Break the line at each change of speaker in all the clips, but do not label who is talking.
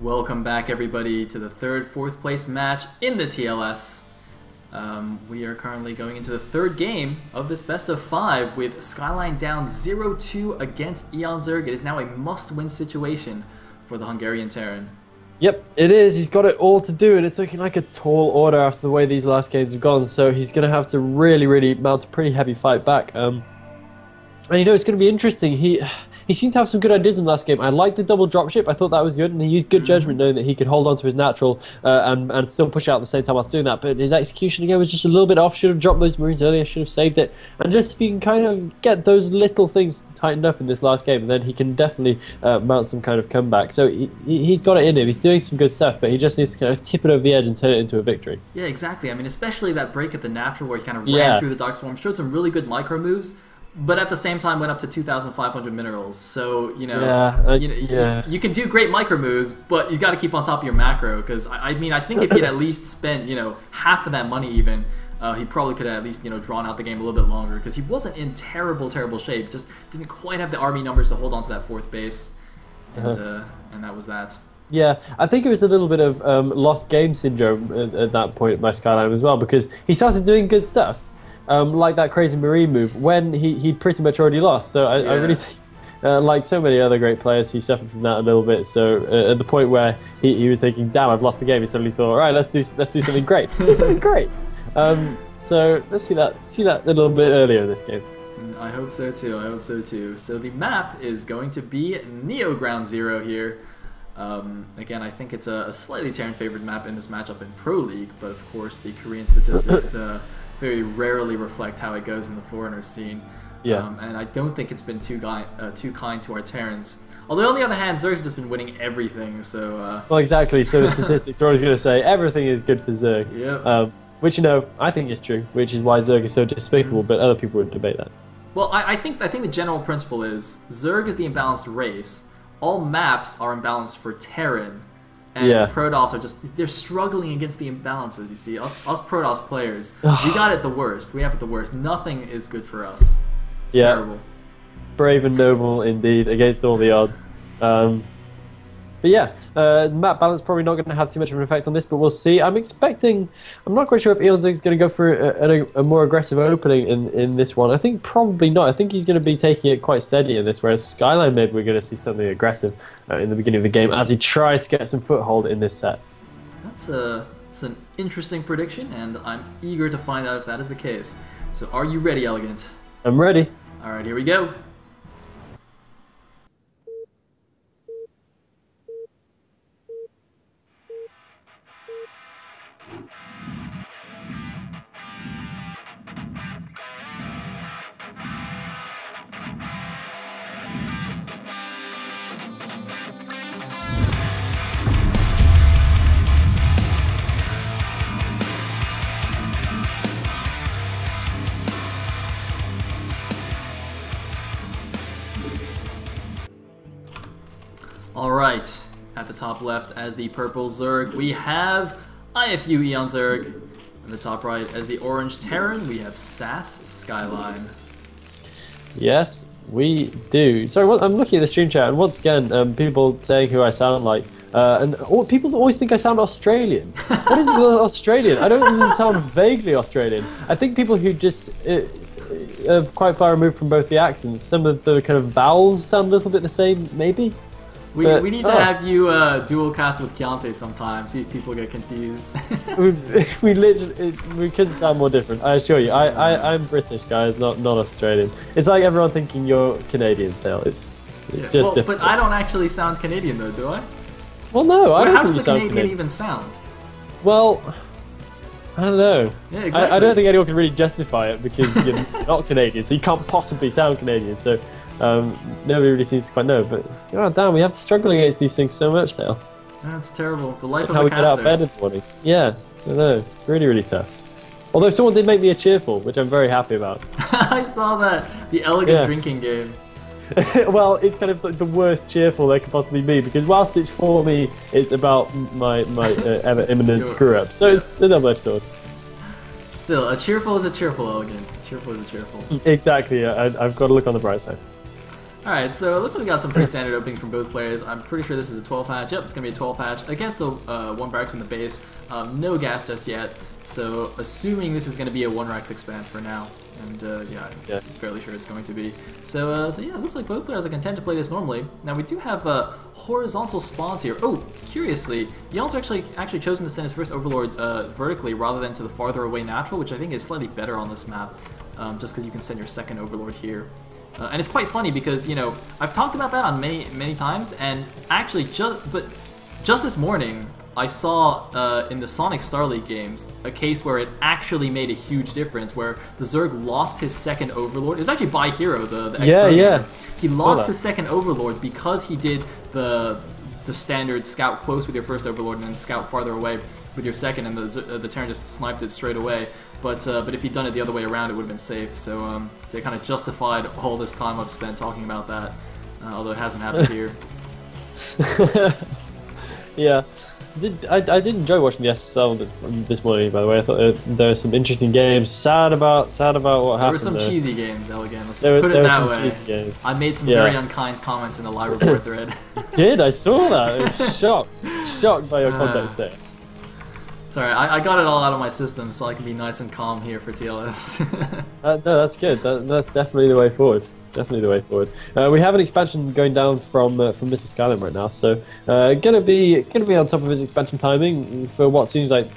Welcome back, everybody, to the fourth place match in the TLS. We are currently going into the third game of this best of 5 with Skzlime down 0-2 against eOnzErG. It is now a must-win situation for the Hungarian Terran.
Yep, it is. He's got it all to do, and it's looking like a tall order after the way these last games have gone. So he's going to have to really mount a pretty heavy fight back. And you know, it's going to be interesting. He seemed to have some good ideas in the last game. I liked the double dropship. I thought that was good, and he used good judgment knowing that he could hold on to his natural and still push out at the same time whilst doing that. But his execution again was just a little bit off. Should have dropped those Marines earlier, should have saved it. And just if you can kind of get those little things tightened up in this last game, then he can definitely mount some kind of comeback. So he's got it in him. He's doing some good stuff, but he just needs to kind of tip it over the edge and turn it into a victory. Yeah,
exactly. I mean, especially that break at the natural where he kind of ran through the Dark Swarm, showed some really good micro moves. But at the same time, went up to 2,500 minerals. So you know, you can do great micro moves, but you got to keep on top of your macro. Because I mean, I think if he'd at least spent half of that money, even he probably could have at least drawn out the game a little bit longer. Because he wasn't in terrible shape. Just didn't quite have the army numbers to hold on to that fourth base, and that was that.
Yeah, I think it was a little bit of lost game syndrome at that point by Skzlime as well, because he started doing good stuff. Like that crazy Marine move when he pretty much already lost. So I really think, like so many other great players, he suffered from that a little bit. So at the point where he was thinking, "Damn, I've lost the game," he suddenly thought, "All right, let's do something great." Something great. So let's see that a little bit earlier in this game.
I hope so too. I hope so too. So the map is going to be Neo Ground Zero here. Again, I think it's a slightly Terran favored map in this matchup in Pro League, but of course the Korean statistics very rarely reflect how it goes in the foreigner scene. And I don't think it's been too kind to our Terrans. Although on the other hand, zerg's just been winning everything, so...
Well, exactly, so the statistics are always going to say everything is good for zerg.
Yep.
Which, I think is true, which is why zerg is so despicable, but other people would debate that.
Well, I think the general principle is zerg is the imbalanced race. All maps are imbalanced for Terran. And Protoss are they're struggling against the imbalances, you see. Us Protoss players, we got it the worst. We have it the worst. Nothing is good for us. It's terrible.
Brave and noble indeed, against all the odds. But yeah, map balance probably not going to have too much of an effect on this, but we'll see. I'm not quite sure if eOnzErG is going to go for a more aggressive opening in this one. I think probably not. I think he's going to be taking it quite steady in this, whereas Skzlime, maybe we're going to see something aggressive in the beginning of the game as he tries to get some foothold in this set.
That's an interesting prediction, and I'm eager to find out if that is the case. So are you ready, Elegant?
I'm ready.
All right, here we go. Alright, at the top left as the purple Zerg, we have IFU eOnzErG. In the top right as the orange Terran, we have SAS Skzlime.
Yes, we do. Sorry, I'm looking at the stream chat, and once again, people saying who I sound like. And people always think I sound Australian. What is it with Australian? I don't even sound vaguely Australian. I think people who just are quite far removed from both the accents, some of the kind of vowels sound a little bit the same, maybe?
We need to have you dual cast with Chiante sometime, see if people get confused.
we couldn't sound more different, I assure you. I'm British, guys, not Australian. It's like everyone thinking you're Canadian, so it's just different.
But I don't actually sound Canadian though, do I?
Well, no, I don't think you sound Canadian. How does a
Canadian even sound?
Well, I don't know.
Yeah, exactly.
I don't think anyone can really justify it because you're not Canadian, so you can't possibly sound Canadian. So nobody really seems to quite know. But god damn, we have to struggle against these things so much, Dale.
That's terrible. The life of
how
a
we get out of bed in the morning. Yeah, I know. It's really tough. Although someone did make me a cheerful, which I'm very happy about.
I saw that. The elegant drinking game.
Well, it's kind of the worst cheerful there could possibly be, because whilst it's for me, it's about my ever imminent screw-up. So it's a double-edged sword.
Still, a cheerful is a cheerful, Elegant. A cheerful is a cheerful.
Exactly, I've got to look on the bright side.
Alright, so it looks like we got some pretty standard openings from both players. I'm pretty sure this is a 12 hatch. Yep, it's going to be a 12 hatch against a 1 barracks in the base. No gas just yet, so assuming this is going to be a 1 Rex expand for now. And yeah, I'm fairly sure it's going to be. So yeah, it looks like both players are content to play this normally. Now we do have horizontal spawns here. Oh, curiously, eOnzErG actually chosen to send his first Overlord vertically rather than to the farther away natural, which I think is slightly better on this map, just because you can send your second Overlord here. And it's quite funny because, you know, I've talked about that on many times, and actually just this morning I saw in the Sonic Star League games a case where it actually made a huge difference, where the Zerg lost his second Overlord. It was actually by Hero, the expert gamer. He lost his second Overlord because he did the standard scout close with your first Overlord and then scout farther away with your second, and the Terran just sniped it straight away. But if he'd done it the other way around, it would have been safe. So they kind of justified all this time I've spent talking about that, although it hasn't happened here.
Yeah, I did enjoy watching the SSL this morning. By the way, I thought there were some interesting games. Sad about what happened.
There were some cheesy games, Elegant. Let's just put it that way. I made some very unkind comments in the live report thread.
You did? I saw that. I was shocked by your context there.
Sorry, I got it all out of my system so I can be nice and calm here for TLS.
No, that's good. That's definitely the way forward. Definitely the way forward. We have an expansion going down from Mr. Skzlime right now, so gonna be on top of his expansion timing for what seems like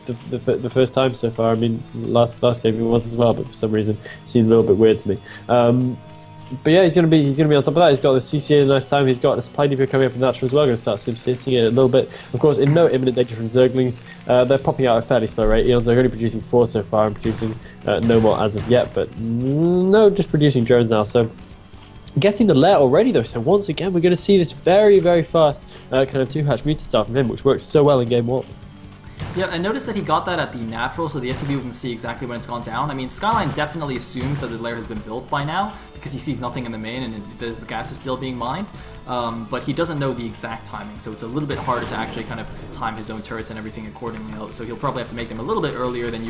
the first time so far. I mean, last game he was as well, but for some reason it seemed a little bit weird to me. But yeah, he's gonna be on top of that. He's got the CCA in a nice time. He's got a supply depot coming up in natural as well. Going to start hitting it a little bit. Of course, in no imminent danger from Zerglings. They're popping out at a fairly slow rate. eOnzErG only producing 4 so far and producing no more as of yet. But no, just producing drones now. So getting the lair already though. So once again, we're going to see this very fast kind of 2-hatch mutant start from him, which works so well in game 1.
Yeah, I noticed that he got that at the natural, so the SCV can see exactly when it's gone down. I mean, Skzlime definitely assumes that the lair has been built by now, because he sees nothing in the main and the gas is still being mined. But he doesn't know the exact timing, so it's a little bit harder to actually kind of time his own turrets and everything accordingly. So he'll probably have to make them a little bit earlier than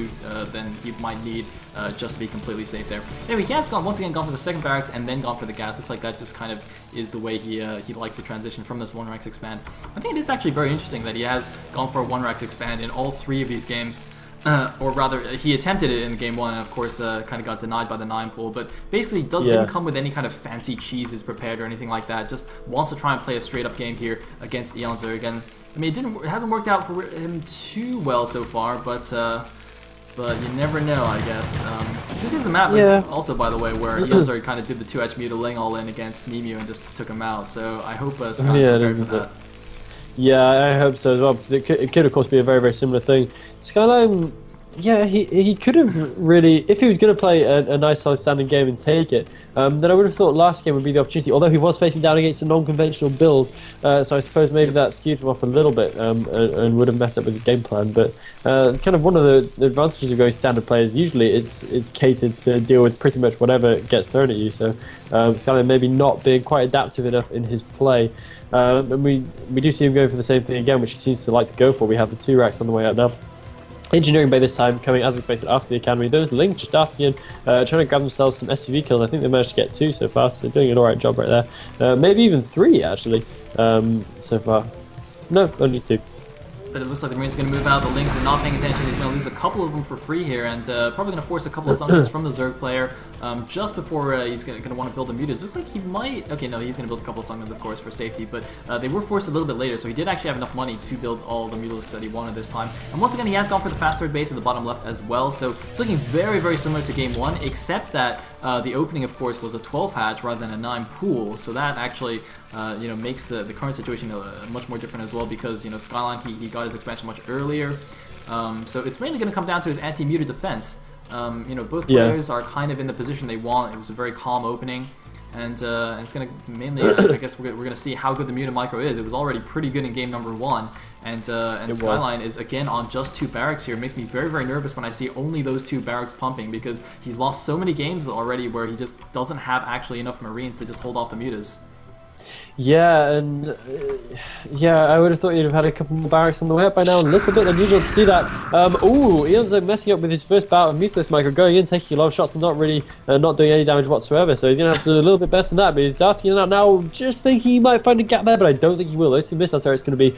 he might need just to be completely safe there. Anyway, he has once again gone for the second barracks and then gone for the gas. Looks like that just kind of is the way he likes to transition from this 1 Rex expand. I think it is actually very interesting that he has gone for a 1 Rex expand in all 3 of these games. Or rather, he attempted it in game 1 and of course kind of got denied by the 9 pool, but basically didn't come with any kind of fancy cheeses prepared or anything like that. Just wants to try and play a straight up game here against eOnzErG. And I mean, it hasn't worked out for him too well so far, but you never know, I guess. This is the map also, by the way, where eOnzErG kind of did the 2-hatch mutiling all in against Nemu and just took him out, so I hope Scott's prepared for that.
Yeah, I hope so as well, because it could of course be a very similar thing. Skzlime, yeah, he could have really, if he was going to play a nice solid standing game and take it, then I would have thought last game would be the opportunity, although he was facing down against a non-conventional build, so I suppose maybe that skewed him off a little bit and would have messed up with his game plan. But kind of one of the advantages of going standard players, usually it's catered to deal with pretty much whatever gets thrown at you, so Skzlime maybe not being quite adaptive enough in his play. And we do see him going for the same thing again, which he seems to like to go for. We have the 2 racks on the way out now. Engineering Bay this time, coming as expected after the academy. Those Lings just after in, trying to grab themselves some SCV kills. I think they managed to get 2 so far, so they're doing an alright job right there. Maybe even 3 actually, so far. No, only 2.
But it looks like the Marine's going to move out. The Lings were not paying attention. He's going to lose a couple of them for free here, and probably going to force a couple of stun hits from the Zerg player just before he's going to want to build the mutas. Looks like he might... Okay, no, he's going to build a couple of stun guns, of course, for safety, but they were forced a little bit later, so he did actually have enough money to build all the mutalisks that he wanted this time. And once again, he has gone for the fast third base at the bottom left as well, so it's looking very similar to game 1, except that the opening, of course, was a 12 hatch rather than a 9 pool, so that actually makes the current situation much more different as well, because Skzlime he got his expansion much earlier, so it's mainly going to come down to his anti-muta defense. Both players are kind of in the position they want. It was a very calm opening, and it's going to mainly I guess we're going to see how good the muta micro is. It was already pretty good in game number 1, and Skzlime is again on just 2 barracks here. It makes me very nervous when I see only those 2 barracks pumping, because he's lost so many games already where he just doesn't have actually enough Marines to just hold off the mutas.
Yeah, and yeah, I would have thought you'd have had a couple more barracks on the way up by now. A little bit unusual to see that. Ooh, eOnzErG messing up with his first bout of Meatless Micro, going in, taking a lot of shots and not really not doing any damage whatsoever. So he's going to have to do a little bit better than that. But he's darting in and out now, just thinking he might find a gap there, but I don't think he will. Those two missile turrets going to be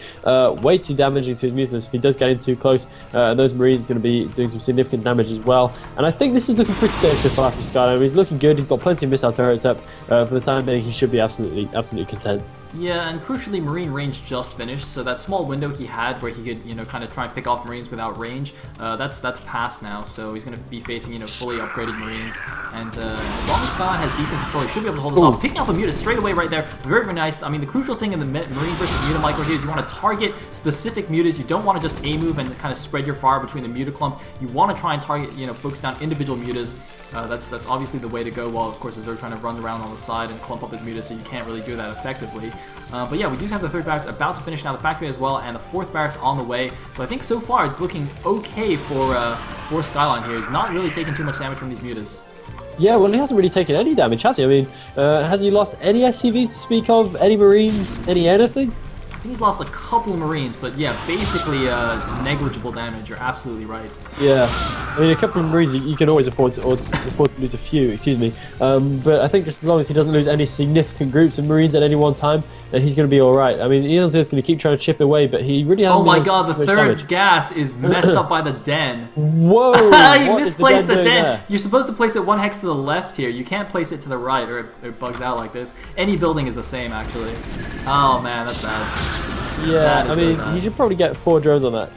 way too damaging to his Meatless. If he does get in too close, those Marines going to be doing some significant damage as well. And I think this is looking pretty safe so far from Skzlime. He's looking good. He's got plenty of missile turrets up. For the time being, he should be absolutely content.
Yeah, and crucially, Marine range just finished, so that small window he had where he could, kind of try and pick off Marines without range, that's past now, so he's going to be facing, fully upgraded Marines, and as long as Skzlime has decent control, he should be able to hold this off. Picking off a Muta straight away right there, very, very nice. I mean, the crucial thing in the Marine versus Muta micro here is you want to target specific Mutas. You don't want to just A-move and kind of spread your fire between the Muta clump. You want to try and target, focus down individual Mutas. That's obviously the way to go, while, of course, Zerg trying to run around on the side and clump up his Mutas, so you can't really do that effectively. But yeah, we do have the third barracks about to finish now, the factory as well, and the fourth barracks on the way. So I think so far it's looking okay for Skzlime here. He's not really taking too much damage from these Mutas.
Yeah, well, he hasn't really taken any damage, has he? I mean, has he lost any SCVs to speak of? Any Marines? Anything?
I think he's lost a couple Marines, but yeah, basically negligible damage. You're absolutely right.
Yeah, I mean, a couple of Marines you can always afford to lose a few, excuse me. But I think just as long as he doesn't lose any significant groups of Marines at any one time, then he's going to be all right. I mean, eOnzErG is going to keep trying to chip away, but he really hasn't.
Oh my God, the third gas is messed up by the den.
Whoa!
You misplaced the den. There? You're supposed to place it one hex to the left here. You can't place it to the right, or it bugs out like this. Any building is the same, actually. Oh man, that's bad.
Yeah, I mean, he should probably get 4 drones on that.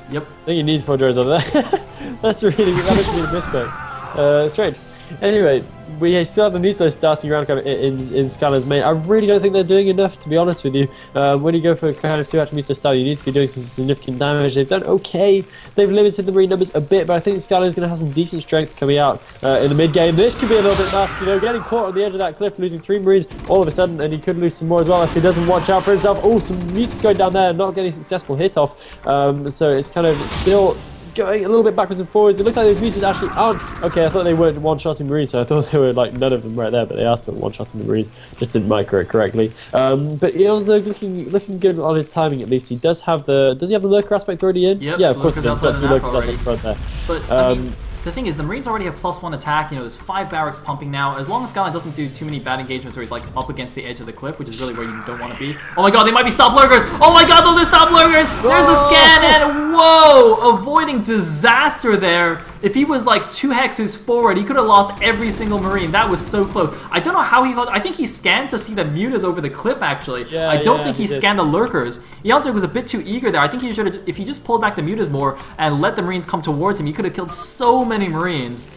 Yep.
I think he needs 4 drones on that. That's really a mistake. Strange. Anyway, we still have the Meatless starting around kind of in Skzlime's main. I really don't think they're doing enough, to be honest with you. When you go for kind of 2-action Meatless style, you need to be doing some significant damage. They've done okay. They've limited the Marine numbers a bit, but I think Skzlime's going to have some decent strength coming out in the mid-game. This could be a little bit nasty, getting caught on the edge of that cliff, losing 3 Marines all of a sudden, and he could lose some more as well if he doesn't watch out for himself. Oh, some Meatless going down there, not getting a successful hit off. So it's kind of still going a little bit backwards and forwards. It looks like those Mutas actually aren't. Okay, I thought they weren't one-shotting Marines, so I thought they were like none of them right there, but they are still one-shotting the Marines. Just didn't micro it correctly. But eOnzErG looking good on his timing at least. He does have the. Does he have the lurker aspect already in?
Yep,
yeah, of course he does. Got 2 lurkers outside the front there.
But I mean, the thing is, the Marines already have +1 attack. There's 5 barracks pumping now. As long as Skzlime doesn't do too many bad engagements where he's like up against the edge of the cliff, which is really where you don't want to be. Oh my God, they might be stop lurkers. Oh my God, those are stop lurkers. There's the scan, and whoa, avoiding disaster there. If he was like 2 hexes forward, he could have lost every single Marine. That was so close. I don't know how he thought. I think he scanned to see the Mutas over the cliff. Actually, I don't think he scanned the lurkers. eOnzErG was a bit too eager there. I think he should have, if he just pulled back the Mutas more and let the Marines come towards him, he could have killed so many Marines.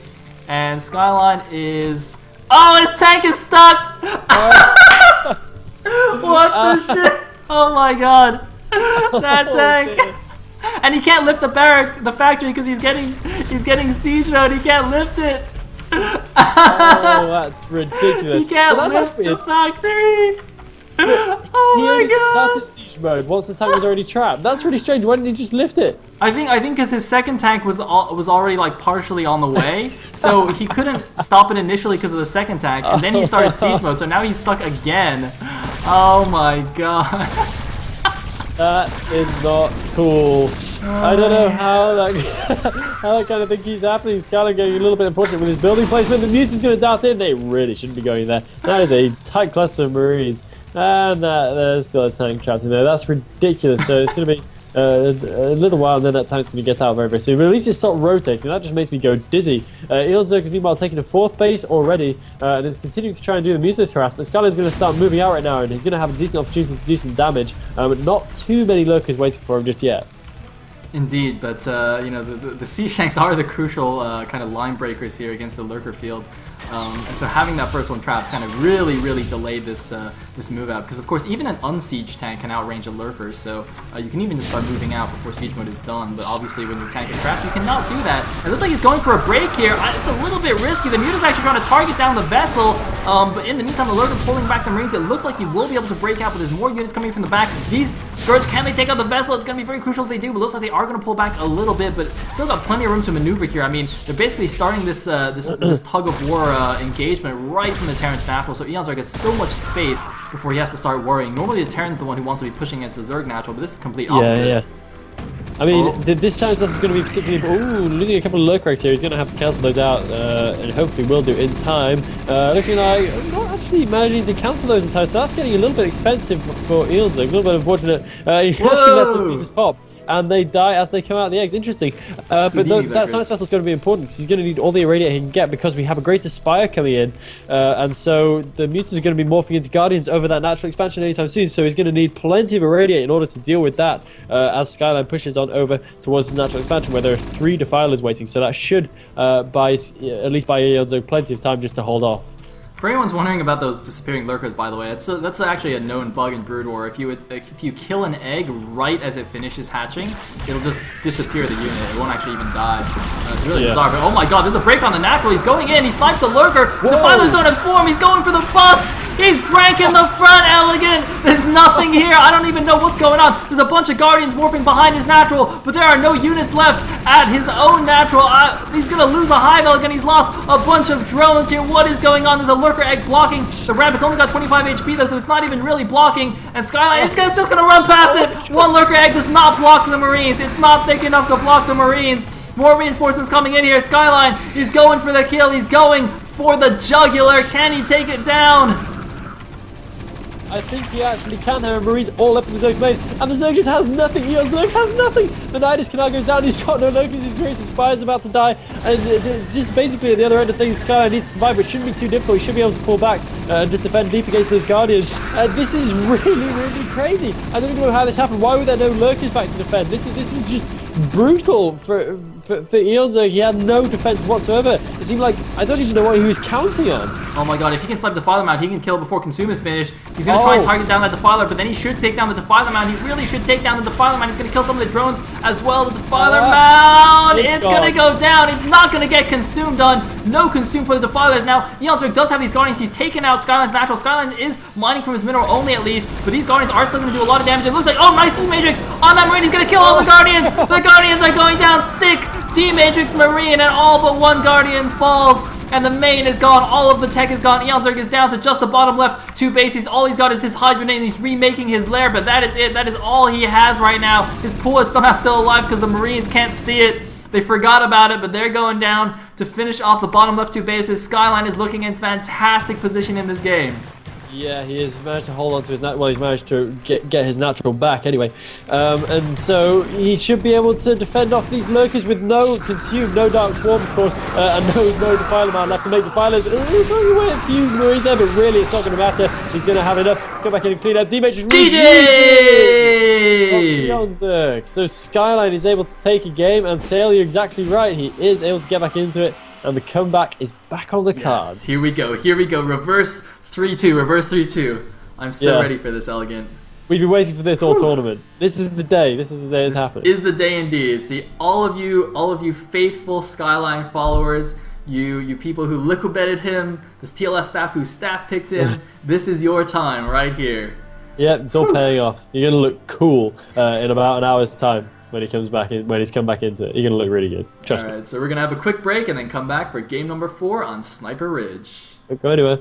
And Skzlime is... Oh, his tank is stuck! What the shit? Oh my God. That tank. And he can't lift the factory because he's getting siege mode. He can't lift it.
Oh, that's ridiculous.
He can't lift the factory. Oh
he
my
only
God.
started siege mode once the tank was already trapped. That's really strange. Why didn't he just lift it?
I think because his second tank was already like partially on the way, so he couldn't stop it initially because of the second tank, and then he started siege mode, so now he's stuck again. Oh my God.
That is not cool. I don't know how that kind of thing keeps happening. Skzlime getting a little bit unfortunate with his building placement. The Muta's going to dart in. They really shouldn't be going there. That is a tight cluster of Marines. And there's still a tank trapped in there. That's ridiculous. So it's going to be a little while, and then that tank's going to get out very, very soon. But at least it's stopped rotating. That just makes me go dizzy. eOnzErG is meanwhile taking a 4th base already, and is continuing to try and do the Museless harass. But Skzlime is going to start moving out right now, and he's going to have a decent opportunity to do some damage. But not too many lurkers waiting for him just yet.
Indeed, but the sea shanks are the crucial kind of line breakers here against the lurker field. And so having that first one trapped kind of really delayed this this move out, because of course even an unsieged tank can outrange a lurker, so you can even just start moving out before siege mode is done. But obviously when your tank is trapped, you cannot do that. It looks like he's going for a break here. It's a little bit risky. The Muta's actually trying to target down the vessel, but in the meantime the lurker's pulling back the Marines. It looks like he will be able to break out, but there's more units coming from the back. These Scourge, can they take out the vessel? It's going to be very crucial if they do, but it looks like they are going to pull back a little bit, but still got plenty of room to maneuver here. I mean, they're basically starting this this tug of war engagement right from the Terran's natural, so eOnzErG gets so much space before he has to start worrying. Normally the Terran's the one who wants to be pushing against the Zerg natural, but this is complete opposite.
Yeah. I mean, this time is going to be particularly... Ooh, losing a couple of lurk rates here. He's going to have to cancel those out, and hopefully will do in time. Looking like not actually managing to cancel those in time, so that's getting a little bit expensive for eOnzErG. A little bit unfortunate. He actually lets those pieces pop, and they die as they come out of the eggs. Interesting. But that science vessel is going to be important because he's going to need all the irradiate he can get because we have a greater spire coming in, and so the mutants are going to be morphing into guardians over that natural expansion anytime soon. So he's going to need plenty of irradiate in order to deal with that as Skzlime pushes on over towards the natural expansion, where there are 3 defilers waiting. So that should buy at least buy eOnzErG plenty of time just to hold off.
For anyone's wondering about those disappearing lurkers, by the way, that's actually a known bug in Brood War. If you kill an egg right as it finishes hatching, it'll just disappear the unit. It won't actually even die. It's really bizarre. But oh my god, there's a break on the natural. He's going in. He snipes the lurker. The defilers don't have swarm. He's going for the bust. He's breaking the front, Elegant. There's nothing here. I don't even know what's going on. There's a bunch of guardians morphing behind his natural, but there are no units left at his own natural. He's gonna lose a hive, Elegant. He's lost a bunch of drones here. What is going on? There's a lurker egg blocking the ramp. It's only got 25 HP though, so it's not even really blocking. And Skzlime is just gonna run past it. One lurker egg does not block the Marines. It's not thick enough to block the Marines. More reinforcements coming in here. Skzlime, he's going for the kill. He's going for the jugular. Can he take it down?
I think he actually can. There are Marines all up in the Zerg's main, and the Zerg just has nothing. eOnzErG has nothing. The Nidus canal goes down. He's got no locus. His creative spire is about to die, and just basically at the other end of things, Skzlime needs to survive, but it shouldn't be too difficult. He should be able to pull back and just defend deep against those guardians. This is really crazy. I don't even know how this happened. Why were there no lurkers back to defend? This was just brutal for eOnzErG. He had no defense whatsoever. It seemed like I don't even know what he was counting on.
Oh my god, if he can snipe the Defiler Mount, he can kill before Consume is finished. He's going to try and target down that Defiler, but then he should take down the Defiler Mount. He really should take down the Defiler Mount. He's going to kill some of the drones as well. The Defiler Mount, it's going to go down. It's not going to get consumed on. No consume for the Defilers. Now, eOnzErG does have these Guardians. He's taken out Skzlime's natural. Skzlime is mining from his mineral only at least, but these Guardians are still going to do a lot of damage. It looks like, oh, nice D-Matrix on that Marine. He's going to kill all the Guardians. The Guardians are going down. Sick D-Matrix Marine, and all but one Guardian falls. And the main is gone, all of the tech is gone. eOnzErG is down to just the bottom left 2 bases. All he's got is his Hydra grenade, and he's remaking his lair, but that is it. That is all he has right now. His pool is somehow still alive because the Marines can't see it. They forgot about it, but they're going down to finish off the bottom left 2 bases. Skzlime is looking in fantastic position in this game.
Yeah, he has managed to hold on to his natural. Well, he's managed to get his natural back anyway, and so he should be able to defend off these lurkers with no consume, no dark swarm, of course, and no defiler man left to make defilers. Throwing away a few Marines there, but really it's not going to matter. He's going to have enough to go back in and clean up. D-Matrix eOnzErG. So Skzlime is able to take a game, and Sale, you're exactly right. He is able to get back into it, and the comeback is back on the cards.
Here we go. Here we go. Reverse 3-2, reverse 3-2. I'm so ready for this, Elegant.
We've been waiting for this all tournament. This is the day. This is the day it's happening.
This is the day indeed. See, all of you faithful Skzlime followers, you people who liquid-betted him, this TLS staff who staff picked him, this is your time right here.
Yep, it's all paying off. You're gonna look cool in about an hour's time when he comes back in. When he's come back into it, you're gonna look really good. Trust me.
All right, so we're gonna have a quick break and then come back for game number 4 on Sniper Ridge.
Don't go anywhere.